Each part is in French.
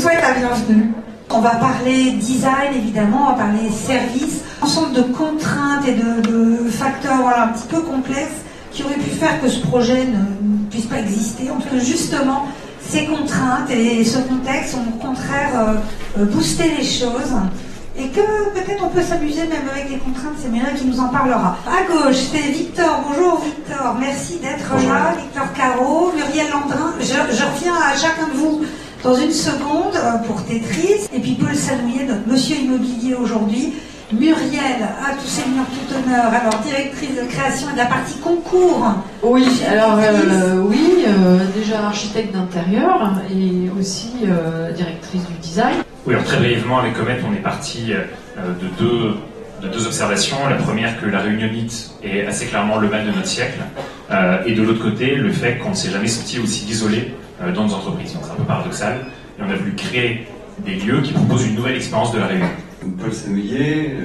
souhaite la bienvenue. On va parler design, évidemment, on va parler service, ensemble de contraintes et de facteurs un petit peu complexes qui auraient pu faire que ce projet ne puisse pas exister. En tout cas, justement, ces contraintes et ce contexte ont au contraire boosté les choses. Et que peut-être on peut s'amuser même avec les contraintes, c'est Muriel qui nous en parlera. À gauche, c'est Victor. Bonjour Victor, merci d'être là. Victor Caro, Muriel Landrin. Je reviens à chacun de vous dans une seconde pour Tetris. Et puis Paul Sanouillet, notre monsieur immobilier aujourd'hui. Muriel, à tous seigneurs, tout honneur, alors directrice de création et de la partie concours. Oui, alors déjà architecte d'intérieur et aussi directrice du design. Oui, alors très brièvement, avec Comet, on est parti de deux observations. La première, que la réunionite est assez clairement le mal de notre siècle. Et de l'autre côté, le fait qu'on ne s'est jamais senti aussi isolé dans nos entreprises. Donc c'est un peu paradoxal. Et on a voulu créer des lieux qui proposent une nouvelle expérience de la réunion. Paul Sanouillet,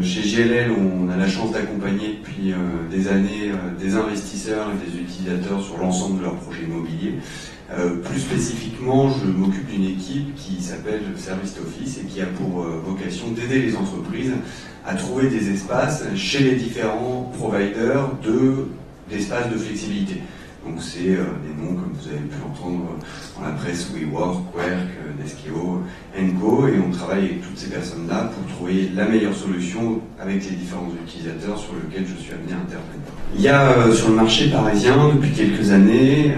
chez JLL, on a la chance d'accompagner depuis des années des investisseurs et des utilisateurs sur l'ensemble de leurs projets immobiliers. Plus spécifiquement, je m'occupe d'une équipe qui s'appelle Service Office et qui a pour vocation d'aider les entreprises à trouver des espaces chez les différents providers d'espaces de flexibilité. Donc c'est des noms comme vous avez pu entendre dans la presse, WeWork, Quark, Deskeo, Co. Et on travaille avec toutes ces personnes-là pour trouver la meilleure solution avec les différents utilisateurs sur lesquels je suis amené à intervenir. Il y a sur le marché parisien depuis quelques années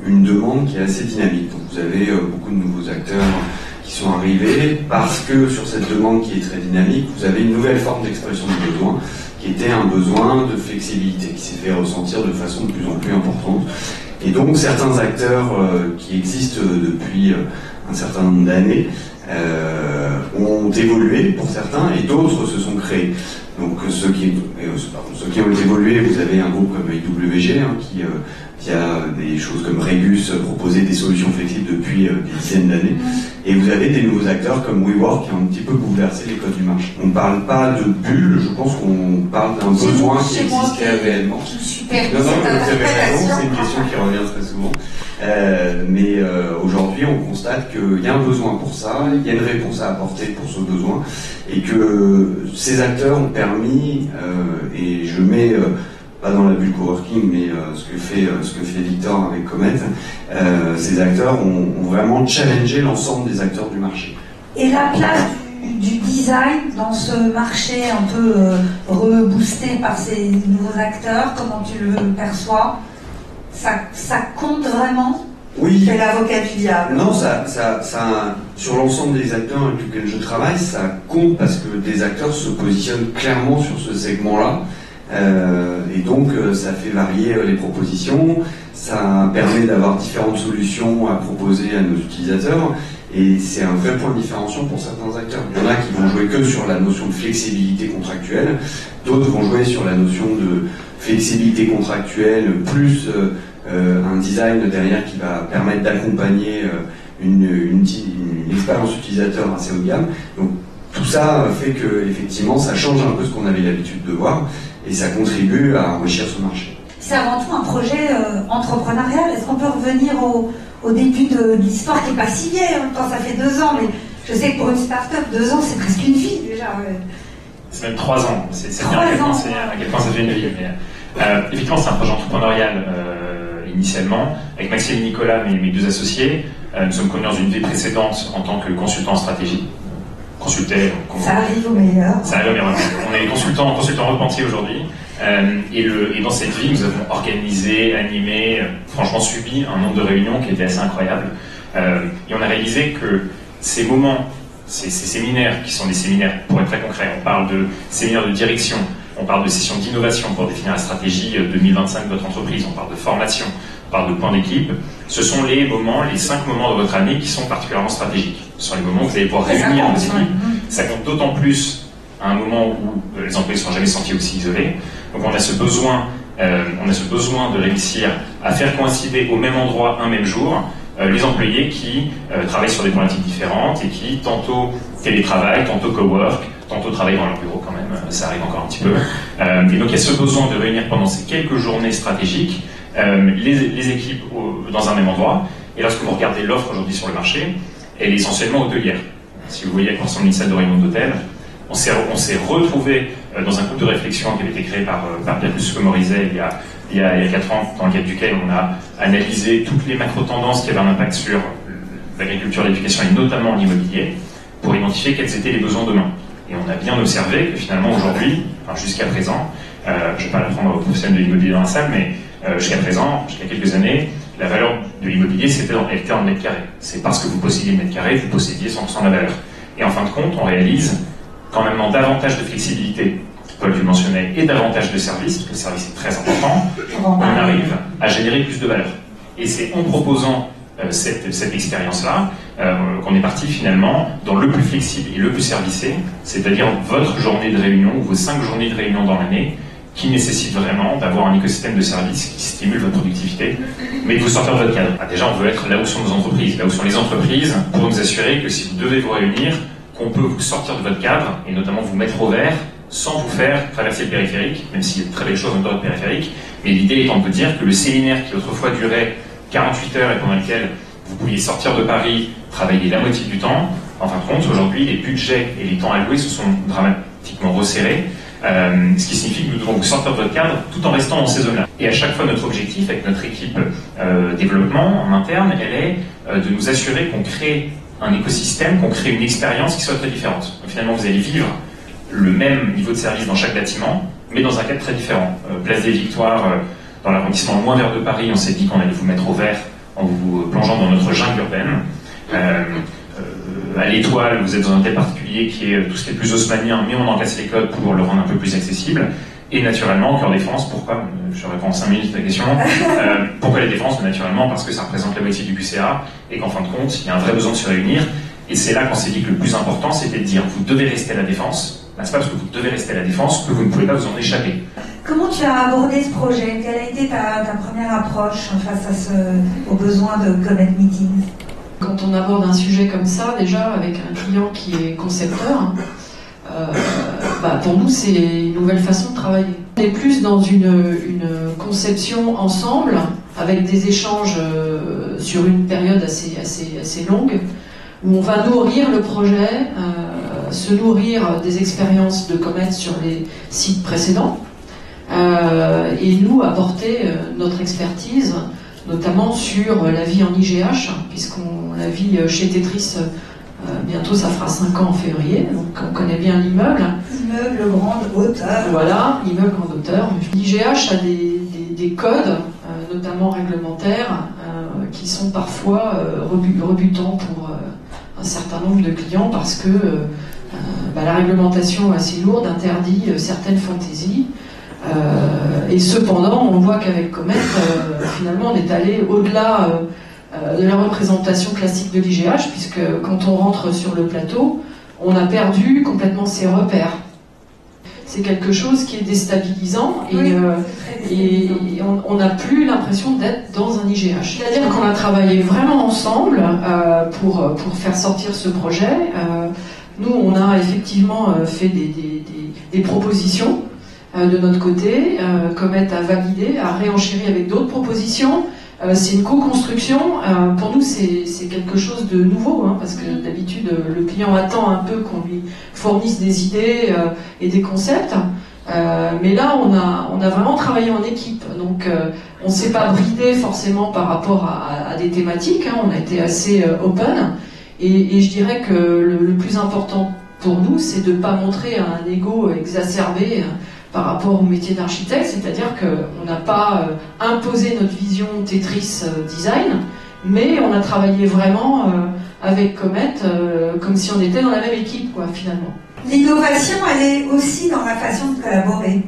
une demande qui est assez dynamique. Donc vous avez beaucoup de nouveaux acteurs qui sont arrivés parce que sur cette demande qui est très dynamique, vous avez une nouvelle forme d'expression du besoin qui était un besoin de flexibilité qui s'est fait ressentir de façon de plus en plus importante. Et donc certains acteurs qui existent depuis un certain nombre d'années ont évolué pour certains et d'autres se sont créés. Donc ceux qui ont évolué, vous avez un groupe comme IWG qui a des choses comme Regus proposé des solutions flexibles depuis des dizaines d'années. Et vous avez des nouveaux acteurs comme WeWork qui ont un petit peu bouleversé les codes du marché. On ne parle pas de bulle, je pense qu'on parle d'un besoin qui existait réellement. Non, vous avez raison, c'est une question qui revient très souvent. Mais aujourd'hui, on constate qu'il y a un besoin pour ça, il y a une réponse à apporter pour ce besoin, et que ces acteurs ont permis, et je mets pas dans la bulle coworking, mais ce que fait Victor avec Comet, ces acteurs ont vraiment challengé l'ensemble des acteurs du marché. Et la place du design dans ce marché un peu reboosté par ces nouveaux acteurs, comment tu le perçois? Ça compte vraiment? Oui. C'est l'avocat du diable. Non, ça, sur l'ensemble des acteurs avec lesquels je travaille, ça compte parce que des acteurs se positionnent clairement sur ce segment-là. Et donc ça fait varier les propositions, ça permet d'avoir différentes solutions à proposer à nos utilisateurs et c'est un vrai point de différenciation pour certains acteurs. Il y en a qui vont jouer que sur la notion de flexibilité contractuelle, d'autres vont jouer sur la notion de flexibilité contractuelle plus un design derrière qui va permettre d'accompagner une expérience utilisateur assez haut de gamme. Donc tout ça fait que effectivement ça change un peu ce qu'on avait l'habitude de voir et ça contribue à enrichir ce marché. C'est avant tout un projet entrepreneurial. Est-ce qu'on peut revenir au début de l'histoire qui n'est pas si vieille? En même temps, ça fait 2 ans, mais je sais que pour une start-up, 2 ans, c'est presque une vie déjà. Ouais. C'est même 3 ans. C'est bien à quel point ça fait une vie. Mais, effectivement, c'est un projet entrepreneurial initialement. Avec Maxime et Nicolas, mes 2 associés, nous sommes connus dans une vie précédente en tant que consultants en stratégie. Ça arrive au meilleur. Ça arrive au meilleur. On est consultants repentis aujourd'hui. Et dans cette vie, nous avons organisé, animé, franchement subi un nombre de réunions qui était assez incroyable. Et on a réalisé que ces moments, ces séminaires, qui sont des séminaires, pour être très concret, on parle de séminaires de direction, on parle de sessions d'innovation pour définir la stratégie 2025 de votre entreprise, on parle de formation, on parle de points d'équipe. Ce sont les 5 moments de votre année qui sont particulièrement stratégiques. Ce sont les moments où vous allez pouvoir réunir vos équipes. Ça compte d'autant plus à un moment où les employés ne sont jamais sentis aussi isolés. Donc on a ce besoin de réussir à faire coïncider au même endroit, un même jour, les employés qui travaillent sur des problématiques différentes et qui tantôt télétravaillent, tantôt cowork, tantôt travaillent dans leur bureau quand même, ça arrive encore un petit peu. Et donc il y a ce besoin de réunir pendant ces quelques journées stratégiques les équipes dans un même endroit. Et lorsque vous regardez l'offre aujourd'hui sur le marché, elle est essentiellement hôtelière. Si vous voyez à quoi ressemble une salle de réunion d'hôtel, on s'est retrouvé dans un groupe de réflexion qui avait été créé par Pierre Morizet il y a 4 ans, dans le cadre duquel on a analysé toutes les macro-tendances qui avaient un impact sur l'agriculture, l'éducation et notamment en immobilier, pour identifier quels étaient les besoins demain. Et on a bien observé que finalement aujourd'hui, enfin jusqu'à présent, je ne vais pas l'apprendre aux professionnels de l'immobilier dans la salle, mais jusqu'à présent, jusqu'à quelques années, la valeur de l'immobilier, elle était en mètre carré. C'est parce que vous possédiez le mètre carré, vous possédiez 100% de la valeur. Et en fin de compte, on réalise qu'en amenant davantage de flexibilité, Paul tu le mentionnais, et davantage de services, parce que le service est très important, on arrive à générer plus de valeur. Et c'est en proposant cette expérience-là qu'on est parti finalement dans le plus flexible et le plus servicé, c'est-à-dire votre journée de réunion ou vos 5 journées de réunion dans l'année, qui nécessite vraiment d'avoir un écosystème de services qui stimule votre productivité, mais que vous sortez de votre cadre. Déjà, on veut être là où sont nos entreprises, là où sont les entreprises, pour nous assurer que si vous devez vous réunir, qu'on peut vous sortir de votre cadre, et notamment vous mettre au vert, sans vous faire traverser le périphérique, même s'il y a de très belles choses en dehors du périphérique, mais l'idée étant de vous dire que le séminaire qui autrefois durait 48 heures et pendant lequel vous pouviez sortir de Paris, travailler la moitié du temps, en fin de compte, aujourd'hui, les budgets et les temps alloués se sont dramatiquement resserrés, ce qui signifie que nous devons vous sortir de votre cadre tout en restant dans ces zones-là. Et à chaque fois, notre objectif avec notre équipe développement en interne, elle est de nous assurer qu'on crée un écosystème, qu'on crée une expérience qui soit très différente. Donc, finalement, vous allez vivre le même niveau de service dans chaque bâtiment, mais dans un cadre très différent. Place des Victoires, dans l'arrondissement moins vert de Paris, on s'est dit qu'on allait vous mettre au vert en vous plongeant dans notre jungle urbaine. À l'Étoile, vous êtes dans un hôtel particulier qui est tout ce qui est plus haussmannien, mais on en casse les codes pour le rendre un peu plus accessible. Et naturellement, au Cœur Défense, pourquoi, je réponds en 5 minutes à la question, pourquoi la Défense? Naturellement, parce que ça représente la moitié du QCA, et qu'en fin de compte, il y a un vrai besoin de se réunir. Et c'est là qu'on s'est dit que le plus important, c'était de dire, vous devez rester à la Défense. C'est pas parce que vous devez rester à la Défense que vous ne pouvez pas vous en échapper. Comment tu as abordé ce projet? Quelle a été ta première approche face aux besoins de Comet Meetings? Quand on aborde un sujet comme ça, déjà avec un client qui est concepteur, pour nous c'est une nouvelle façon de travailler. On est plus dans une conception ensemble, avec des échanges sur une période assez longue, où on va nourrir le projet, se nourrir des expériences de Comet sur les sites précédents, et nous apporter notre expertise, notamment sur la vie en IGH, puisqu'on la vit chez Tetris, bientôt ça fera 5 ans en février, donc on connaît bien l'immeuble. Immeuble grande hauteur. Voilà, immeuble grande hauteur. L'IGH a des codes, notamment réglementaires, qui sont parfois rebutants pour un certain nombre de clients, parce que la réglementation assez lourde interdit certaines fantaisies. Et cependant, on voit qu'avec Comet, finalement, on est allé au-delà de la représentation classique de l'IGH, puisque quand on rentre sur le plateau, on a perdu complètement ses repères. C'est quelque chose qui est déstabilisant, et on n'a plus l'impression d'être dans un IGH. C'est-à-dire qu'on a travaillé vraiment ensemble pour faire sortir ce projet. Nous, on a effectivement fait des propositions de notre côté. Comet a validé, a réenchéri avec d'autres propositions. C'est une co-construction. Pour nous, c'est quelque chose de nouveau, parce que d'habitude, le client attend un peu qu'on lui fournisse des idées et des concepts. Mais là, on a vraiment travaillé en équipe. Donc, on ne s'est pas bridé forcément par rapport à des thématiques. On a été assez open. Et je dirais que le plus important pour nous, c'est de ne pas montrer un ego exacerbé par rapport au métier d'architecte, c'est-à-dire qu'on n'a pas imposé notre vision Tetris design, mais on a travaillé vraiment avec Comet comme si on était dans la même équipe, finalement. L'innovation, elle est aussi dans la façon de collaborer.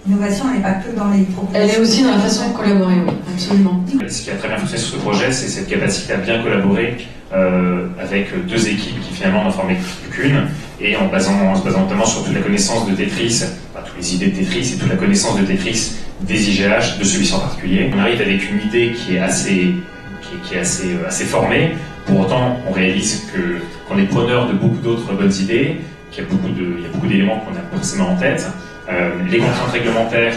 L'innovation, elle n'est pas que dans les propositions. Elle est aussi dans la façon de collaborer, oui, absolument. Ce qui a très bien fonctionné sur ce projet, c'est cette capacité à bien collaborer avec 2 équipes qui finalement n'en formaient plus qu'une, et en se basant notamment sur toute la connaissance de Tetris, toutes les idées de Tetris et toute la connaissance de Tetris des IGH, de celui-ci en particulier. On arrive avec une idée qui est assez formée. Pour autant, on réalise qu'on est preneur de beaucoup d'autres bonnes idées, qu'il y a beaucoup d'éléments qu'on a forcément en tête. Les contraintes réglementaires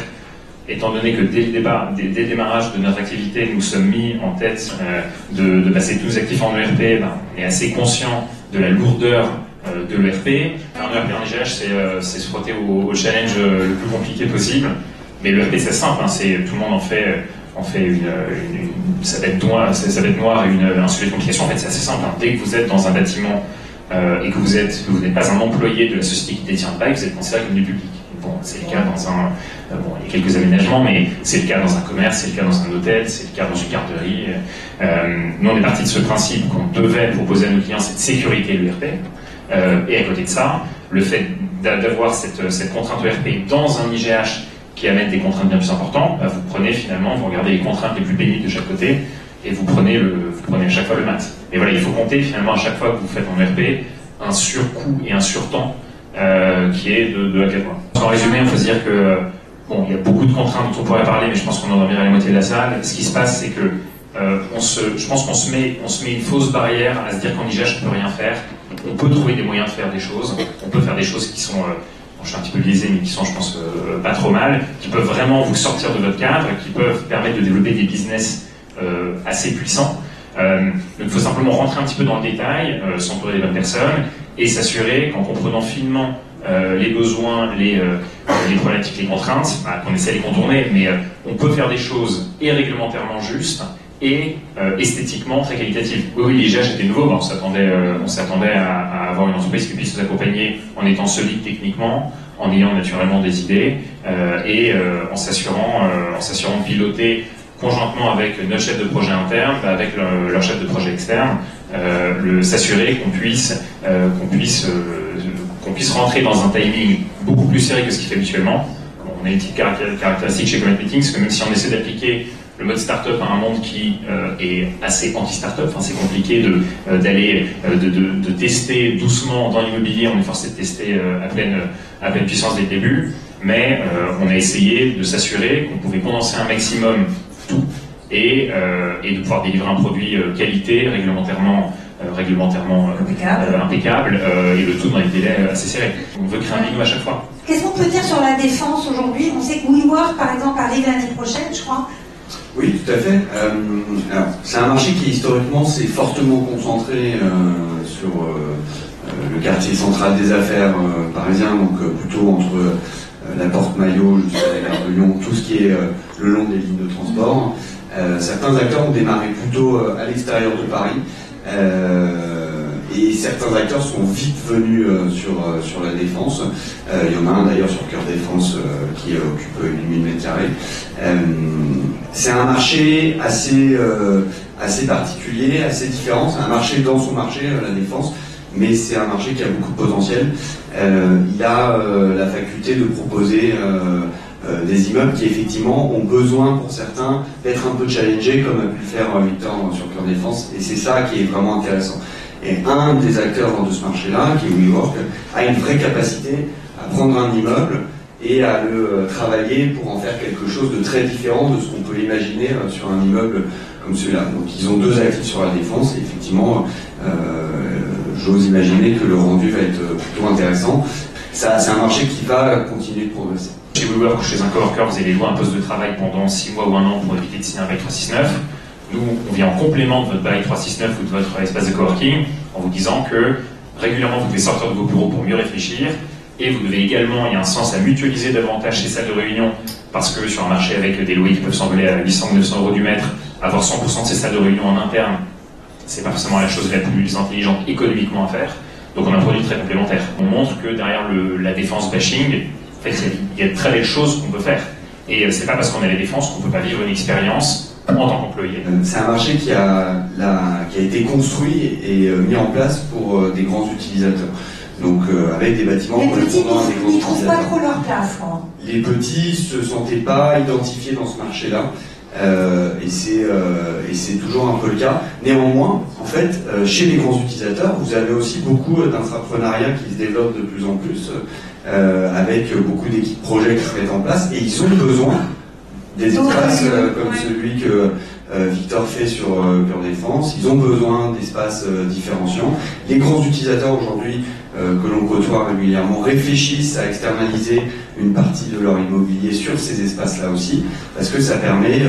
étant donné que dès le démarrage de notre activité, nous sommes mis en tête de passer tous nos actifs en ERP, on est assez conscient de la lourdeur de l'ERP. Un ERP en IGH, c'est se frotter au challenge le plus compliqué possible. Mais l'ERP, c'est simple, tout le monde en fait ça va être noir un sujet de complication. En fait, c'est assez simple. Dès que vous êtes dans un bâtiment et que vous n'êtes pas un employé de la société qui détient le bail, vous êtes considéré comme du public. Bon, c'est le cas dans il y a quelques aménagements, mais c'est le cas dans un commerce, c'est le cas dans un hôtel, c'est le cas dans une garderie. Nous, on est parti de ce principe qu'on devait proposer à nos clients cette sécurité de l'ERP. Et à côté de ça, le fait d'avoir cette contrainte ERP dans un IGH qui amène des contraintes bien plus importantes, vous regardez les contraintes les plus pénibles de chaque côté, et vous prenez à chaque fois le max. Et voilà, il faut compter finalement à chaque fois que vous faites en ERP un surcoût et un surtemps qui est de à 4 mois. En résumé, on peut se dire que il y a beaucoup de contraintes dont on pourrait parler, mais je pense qu'on en enverra la moitié de la salle. Ce qui se passe, c'est que je pense qu'on se met une fausse barrière à se dire qu'en IGH on ne peut rien faire. On peut trouver des moyens de faire des choses. On peut faire des choses qui sont, je suis un petit peu biaisé, mais qui sont, je pense, pas trop mal, qui peuvent vraiment vous sortir de votre cadre, qui peuvent permettre de développer des business assez puissants. Donc il faut simplement rentrer un petit peu dans le détail, s'entourer des bonnes personnes et s'assurer qu'en comprenant finement les besoins, les problématiques, les contraintes, qu'on essaie de les contourner, mais on peut faire des choses et réglementairement justes et esthétiquement très qualitatives. Oui, l'IGH était nouveau, on s'attendait à avoir une entreprise qui puisse nous accompagner en étant solide techniquement, en ayant naturellement des idées et en s'assurant de piloter conjointement avec notre chef de projet interne, avec leur chef de projet externe, s'assurer qu'on puisse rentrer dans un timing beaucoup plus serré que ce qu'il fait habituellement. On a une petite caractéristique chez Comet Meetings, que même si on essaie d'appliquer le mode startup à un monde qui est assez anti-startup, c'est compliqué de tester doucement dans l'immobilier, on est forcé de tester à pleine puissance dès le début, mais on a essayé de s'assurer qu'on pouvait condenser un maximum tout et de pouvoir délivrer un produit qualité, réglementairement impeccable et le tout dans des délais assez serrés. On veut créer un binôme à chaque fois. Qu'est-ce qu'on peut dire sur la défense aujourd'hui? On sait que WeWork, par exemple, arrive l'année prochaine, je crois. Oui, tout à fait. Alors, c'est un marché qui historiquement s'est fortement concentré sur le quartier central des affaires parisien, donc plutôt entre la Porte Maillot jusqu'à la gare de Lyon, tout ce qui est le long des lignes de transport. Certains acteurs ont démarré plutôt à l'extérieur de Paris. Et certains acteurs sont vite venus sur la défense. Il y en a un d'ailleurs sur Cœur Défense qui occupe 8000 m². C'est un marché assez particulier, assez différent. C'est un marché dans son marché, la défense, mais c'est un marché qui a beaucoup de potentiel. Il a la faculté de proposer des immeubles qui effectivement ont besoin pour certains d'être un peu challengés, comme a pu le faire Victor sur Cœur Défense, et c'est ça qui est vraiment intéressant. Et un des acteurs de ce marché-là, qui est WeWork, a une vraie capacité à prendre un immeuble et à le travailler pour en faire quelque chose de très différent de ce qu'on peut imaginer sur un immeuble comme celui-là. Donc ils ont deux actifs sur la défense, et effectivement, j'ose imaginer que le rendu va être plutôt intéressant. C'est un marché qui va continuer de progresser. Chez WeWork ou chez un coworker, vous allez louer un poste de travail pendant 6 mois ou 1 an pour éviter de signer un bail 369. Nous, on vient en complément de votre bail 369 ou de votre espace de coworking en vous disant que régulièrement vous devez sortir de vos bureaux pour mieux réfléchir, et vous devez également, il y a un sens à mutualiser davantage ces salles de réunion, parce que sur un marché avec des loyers qui peuvent s'envoler à 800 ou 900 € du mètre, avoir 100% de ces salles de réunion en interne, c'est pas forcément la chose la plus intelligente économiquement à faire. Donc on a un produit très complémentaire. On montre que derrière la défense bashing, en fait, il y a de très belles choses qu'on peut faire. Et c'est pas parce qu'on a la défense qu'on peut pas vivre une expérience en tant qu'employé. C'est un marché qui a été construit et mis en place pour des grands utilisateurs. Donc avec des bâtiments correspondant à des grands utilisateurs. Ils ne trouvent pas trop leur place, quoi. Les petits se sentaient pas identifiés dans ce marché-là. Et c'est toujours un peu le cas. Néanmoins, en fait, chez les grands utilisateurs, vous avez aussi beaucoup d'intrapreneuriat qui se développe de plus en plus, avec beaucoup d'équipes projets qui se mettent en place, et ils ont besoin des espaces comme celui que Victor fait sur Pure Défense. Ils ont besoin d'espaces différenciants. Les grands utilisateurs aujourd'hui que l'on côtoie régulièrement réfléchissent à externaliser une partie de leur immobilier sur ces espaces-là aussi, parce que ça permet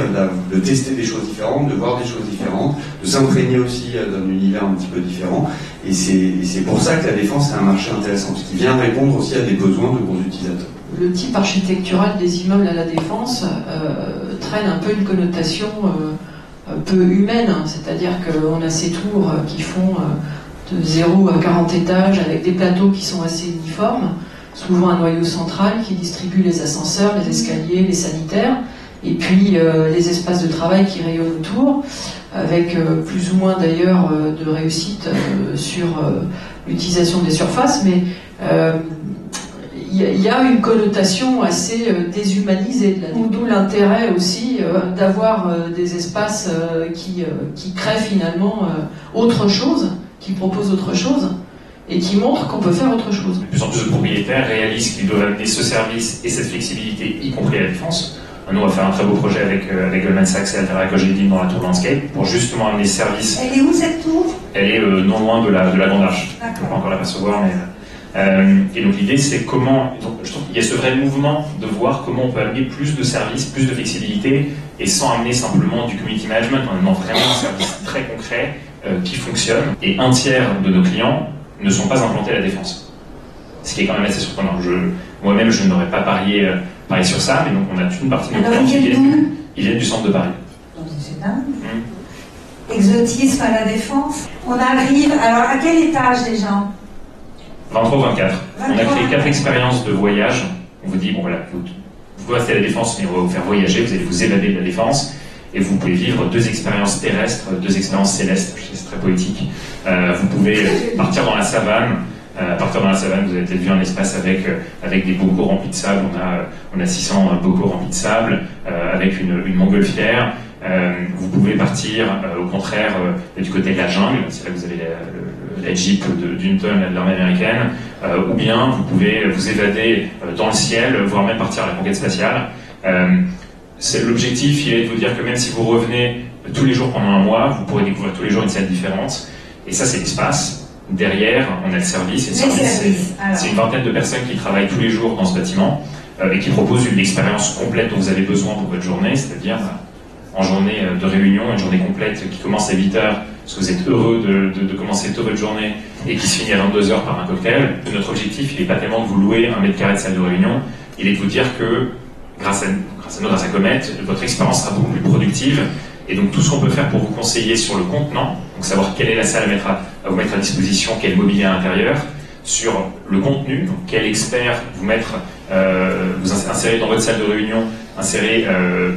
de tester des choses différentes, de voir des choses différentes, de s'imprégner aussi d'un univers un petit peu différent. Et c'est pour ça que la défense est un marché intéressant, parce qu'il vient répondre aussi à des besoins de gros utilisateurs. Le type architectural des immeubles à la défense traîne un peu une connotation peu humaine, hein, c'est-à-dire qu'on a ces tours qui font de 0 à 40 étages avec des plateaux qui sont assez uniformes, souvent un noyau central qui distribue les ascenseurs, les escaliers, les sanitaires, et puis les espaces de travail qui rayonnent autour, avec plus ou moins d'ailleurs de réussite sur l'utilisation des surfaces, mais il y a une connotation assez déshumanisée, d'où l'intérêt aussi d'avoir des espaces qui créent finalement autre chose, qui proposent autre chose, et qui montrent qu'on peut faire autre chose. De plus en plus de propriétaires réalisent qu'ils doivent amener ce service et cette flexibilité, y compris à la défense. Nous, on va faire un très beau projet avec Goldman Sachs et Altera Cogedim dans la tour Landscape pour justement amener ce service. Elle est où cette tour? Elle est non loin de la Grande Arche. Je ne peux pas encore l'apercevoir, mais... et donc l'idée, c'est comment... Donc, je trouve qu'il y a ce vrai mouvement de voir comment on peut amener plus de services, plus de flexibilité, et sans amener simplement du community management, en amenant vraiment un service très concret qui fonctionne. Et un tiers de nos clients ne sont pas implantés à la défense. Ce qui est quand même assez surprenant. Moi-même, je n'aurais pas parié sur ça, mais donc on a toute une partie de nos clients qui viennent du centre de Paris. Donc c'est dingue. Exotisme à la défense. On arrive... Alors, à quel étage déjà? 23 ou 24. On a créé 4 expériences de voyage. On vous dit, bon voilà, vous restez à la défense, mais on va vous faire voyager, vous allez vous évader de la défense, et vous pouvez vivre 2 expériences terrestres, 2 expériences célestes, je sais, c'est très poétique. Vous pouvez partir dans la savane. À partir dans la savane, vous avez peut-être vu un espace avec des bocaux remplis de sable. On a 600 bocaux remplis de sable, avec une montgolfière. Vous pouvez partir, au contraire, du côté de la jungle. C'est là que vous avez la Jeep d'une tonne de l'armée américaine. Ou bien vous pouvez vous évader dans le ciel, voire même partir à la conquête spatiale. L'objectif, il est de vous dire que même si vous revenez tous les jours pendant un mois, vous pourrez découvrir tous les jours une salle différente. Et ça, c'est l'espace. Derrière, on a le service. Et le service, c'est une vingtaine de personnes qui travaillent tous les jours dans ce bâtiment et qui proposent une expérience complète dont vous avez besoin pour votre journée, c'est-à-dire en journée de réunion, une journée complète qui commence à 8h, parce que vous êtes heureux de commencer tôt votre journée et qui se finit à 22h par un cocktail. Notre objectif, il n'est pas tellement de vous louer 1 mètre carré de salle de réunion, il est de vous dire que grâce à Comet, votre expérience sera beaucoup plus productive. Et donc tout ce qu'on peut faire pour vous conseiller sur le contenant, donc savoir quelle est la salle à vous mettre à disposition, quel mobilier à l'intérieur, sur le contenu, donc quel expert vous insérer dans votre salle de réunion,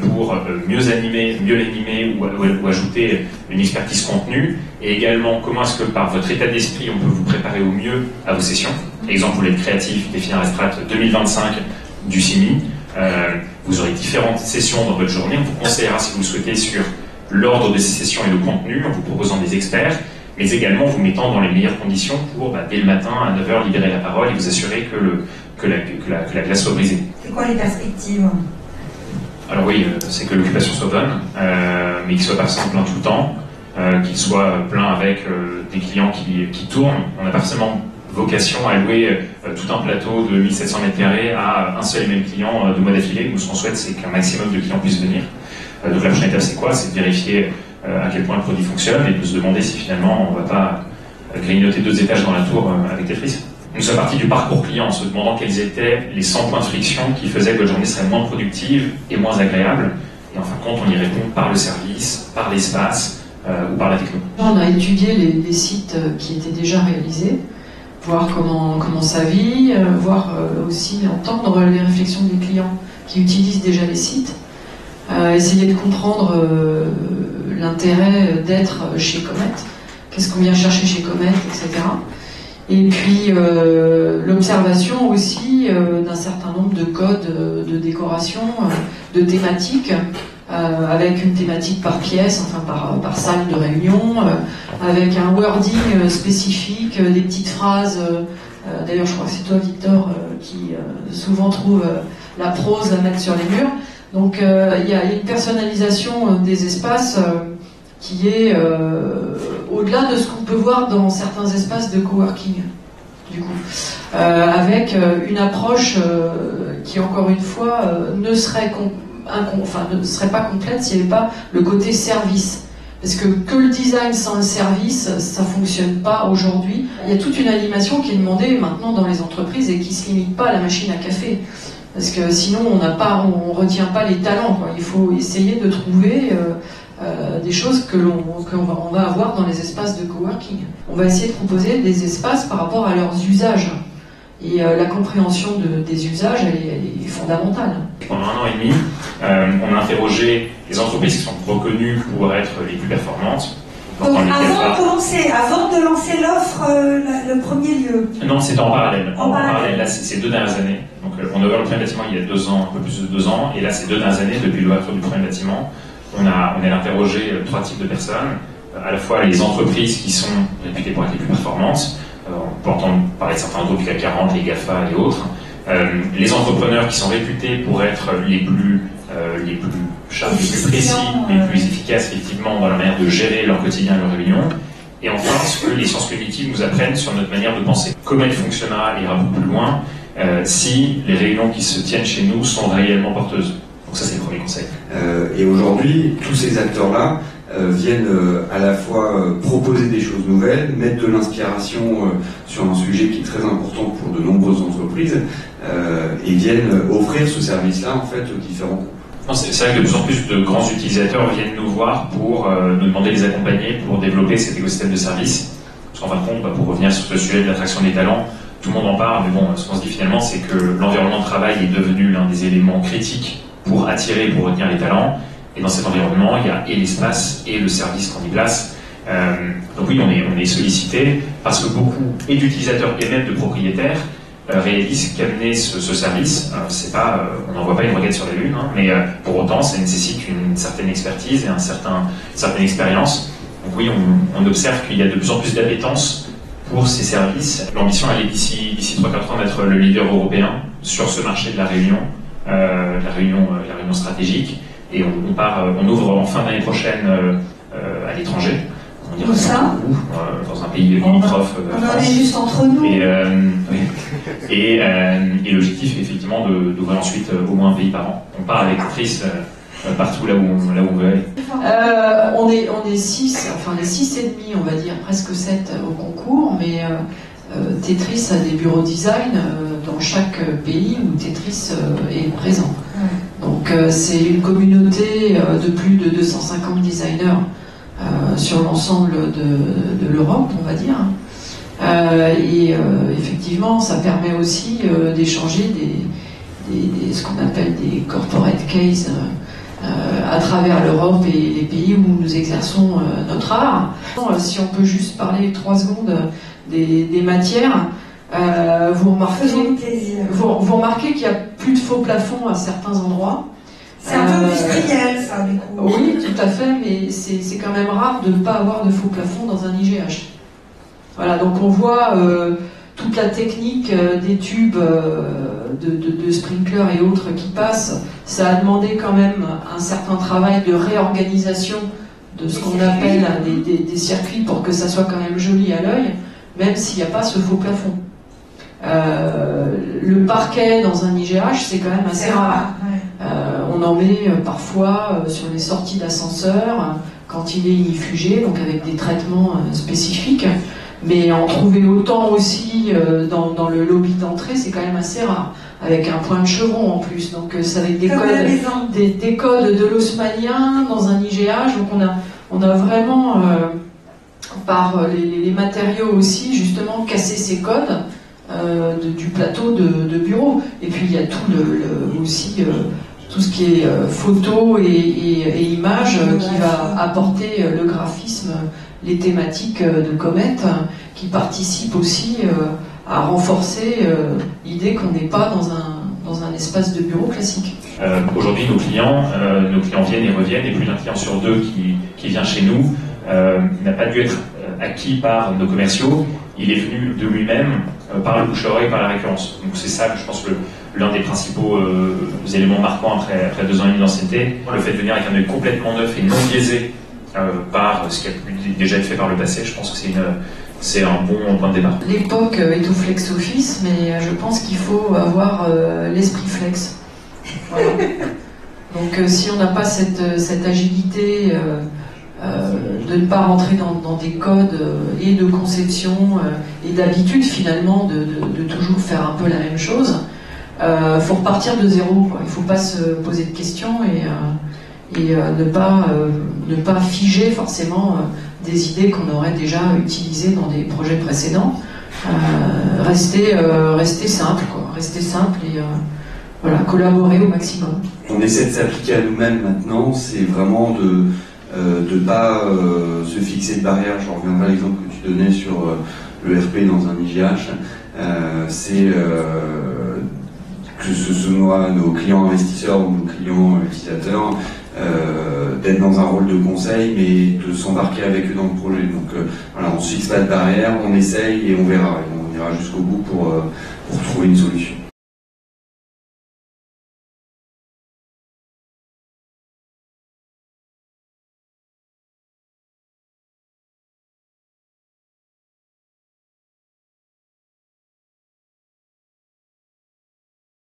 pour mieux animer, mieux l'animer ou ajouter une expertise contenu, et également comment est-ce que par votre état d'esprit on peut vous préparer au mieux à vos sessions. Exemple, vous voulez être créatif, définir la strate 2025 du CIMI. Vous aurez différentes sessions dans votre journée. On vous conseillera, si vous le souhaitez, sur l'ordre de ces sessions et le contenu, en vous proposant des experts, mais également vous mettant dans les meilleures conditions pour, dès le matin, à 9h, libérer la parole et vous assurer que la glace soit brisée. C'est quoi les perspectives? Alors oui, c'est que l'occupation soit bonne, mais qu'il ne soit pas plein tout le temps, qu'il soit plein avec des clients qui tournent. On n'a pas forcément vocation à louer tout un plateau de 1700 m² à un seul et même client de mois d'affilée. Nous, ce qu'on souhaite, c'est qu'un maximum de clients puissent venir. Donc la prochaine étape, c'est quoi? C'est de vérifier à quel point le produit fonctionne et de se demander si finalement on ne va pas grignoter 2 étages dans la tour avec Tetris. Nous sommes partis du parcours client en se demandant quels étaient les 100 points de friction qui faisaient que votre journée serait moins productive et moins agréable. Et en fin de compte, on y répond par le service, par l'espace ou par la techno. On a étudié les sites qui étaient déjà réalisés, voir comment ça vit, voir aussi entendre les réflexions des clients qui utilisent déjà les sites, essayer de comprendre l'intérêt d'être chez Comet, qu'est-ce qu'on vient chercher chez Comet, etc. Et puis l'observation aussi d'un certain nombre de codes de décoration, de thématiques, avec une thématique par pièce, enfin par salle de réunion, avec un wording spécifique, des petites phrases. D'ailleurs, je crois que c'est toi, Victor, qui souvent trouve la prose à mettre sur les murs. Donc il y a une personnalisation des espaces qui est au-delà de ce qu'on peut voir dans certains espaces de coworking, du coup, avec une approche qui, encore une fois, ne serait pas complète s'il n'y avait pas le côté service. Parce que le design sans le service, ça ne fonctionne pas aujourd'hui. Il y a toute une animation qui est demandée maintenant dans les entreprises et qui ne se limite pas à la machine à café. Parce que sinon, on ne retient pas les talents, quoi. Il faut essayer de trouver des choses qu'on va avoir dans les espaces de coworking. On va essayer de proposer des espaces par rapport à leurs usages. Et la compréhension des usages, elle est fondamentale. Pendant 1 an et demi, on a interrogé les entreprises qui sont reconnues pour être les plus performantes. Donc avant de lancer l'offre, le premier lieu. Non, c'était en parallèle. En parallèle, là, ces 2 dernières années. Donc, on a ouvert le premier bâtiment il y a 2 ans, un peu plus de 2 ans, et là, ces 2 dernières années, depuis l'ouverture du premier bâtiment, on a interrogé 3 types de personnes, à la fois les entreprises qui sont réputées pour être les plus performantes. On peut entendre parler de certains groupes CAC 40, les GAFA et autres. Les entrepreneurs qui sont réputés pour être les plus sharp, les plus précis, les plus efficaces effectivement dans la manière de gérer leur quotidien et leurs réunions. Et enfin, ce que les sciences cognitives nous apprennent sur notre manière de penser. Comment elle fonctionnera ira beaucoup plus loin si les réunions qui se tiennent chez nous sont réellement porteuses. Donc ça, c'est le premier conseil. Et aujourd'hui, tous ces acteurs-là viennent à la fois proposer des choses nouvelles, mettre de l'inspiration sur un sujet qui est très important pour de nombreuses entreprises, et viennent offrir ce service-là en fait aux différents groupes. C'est vrai que de plus en plus de grands utilisateurs viennent nous voir pour nous demander de les accompagner pour développer cet écosystème de services. Parce qu'en fin de compte, pour revenir sur ce sujet de l'attraction des talents, tout le monde en parle, mais bon, ce qu'on se dit finalement, c'est que l'environnement de travail est devenu l'un des éléments critiques pour attirer et pour retenir les talents. Et dans cet environnement, il y a et l'espace et le service qu'on y place. Donc oui, on est sollicité parce que beaucoup, et d'utilisateurs et même de propriétaires, réalisent qu'amener ce service, on n'envoie pas une requête sur la Lune, hein, mais pour autant, ça nécessite une certaine expertise et une certaine expérience. Donc oui, on observe qu'il y a de plus en plus d'appétence pour ces services. L'ambition, elle est d'ici 3-4 ans d'être le leader européen sur ce marché de la réunion stratégique. Et on ouvre en fin d'année prochaine à l'étranger. Où ça dans un pays limitrophe. On en est juste entre nous. Et l'objectif est effectivement d'ouvrir ensuite au moins un pays par an. On part avec Tetris partout là où on veut aller. On est 6, enfin les 6 et demi, on va dire, presque 7 au concours, mais Tetris a des bureaux design dans chaque pays où Tetris est présent. Donc c'est une communauté de plus de 250 designers sur l'ensemble de l'Europe, on va dire. Et effectivement, ça permet aussi d'échanger ce qu'on appelle des corporate cases à travers l'Europe et les pays où nous exerçons notre art. Si on peut juste parler 3 secondes des matières, vous remarquez qu'il n'y a plus de faux plafonds à certains endroits. C'est un peu industriel, ça, du coup. Oui, tout à fait, mais c'est quand même rare de ne pas avoir de faux plafond dans un IGH. Voilà, donc on voit toute la technique des tubes de sprinklers et autres qui passent. Ça a demandé quand même un certain travail de réorganisation de ce qu'on appelle des circuits pour que ça soit quand même joli à l'œil, même s'il n'y a pas ce faux plafond. Le parquet dans un IGH, c'est quand même assez rare. On en met parfois sur les sorties d'ascenseur quand il est ignifugé, donc avec des traitements spécifiques. Mais en trouver autant aussi dans le lobby d'entrée, c'est quand même assez rare, avec un point de chevron en plus. Donc c'est avec des codes de l'haussmannien dans un IGH. Donc on a vraiment par les matériaux aussi justement cassé ces codes du plateau de bureau. Et puis il y a aussi tout ce qui est photo et images qui va apporter le graphisme, les thématiques de Comet, qui participent aussi à renforcer l'idée qu'on n'est pas dans un espace de bureau classique. Aujourd'hui, nos clients viennent et reviennent, et plus d'un client sur 2 qui vient chez nous n'a pas dû être acquis par nos commerciaux. Il est venu de lui-même par le bouche-oreille, par la récurrence. Donc c'est ça, je pense, l'un des principaux éléments marquants après 2 ans et demi d'ancienneté. Le fait de venir avec un œil complètement neuf et non biaisé par ce qui a pu déjà été fait par le passé, je pense que c'est un bon point de départ. L'époque est au flex office, mais je pense qu'il faut avoir l'esprit flex. Voilà. Donc si on n'a pas cette agilité de ne pas rentrer dans des codes et de conception et d'habitude finalement de toujours faire un peu la même chose, faut repartir de zéro, quoi. Il ne faut pas se poser de questions et ne pas figer forcément des idées qu'on aurait déjà utilisées dans des projets précédents. Rester simple, quoi. Rester simple et voilà, collaborer au maximum. On essaie de s'appliquer à nous-mêmes maintenant, c'est vraiment de ne pas se fixer de barrières. Je reviendrai à l'exemple que tu donnais sur le RP dans un IGH. C'est que ce soit nos clients investisseurs ou nos clients utilisateurs, d'être dans un rôle de conseil, mais de s'embarquer avec eux dans le projet. Donc voilà, on ne se fixe pas de barrières, on essaye et on verra. Et on ira jusqu'au bout pour trouver une solution.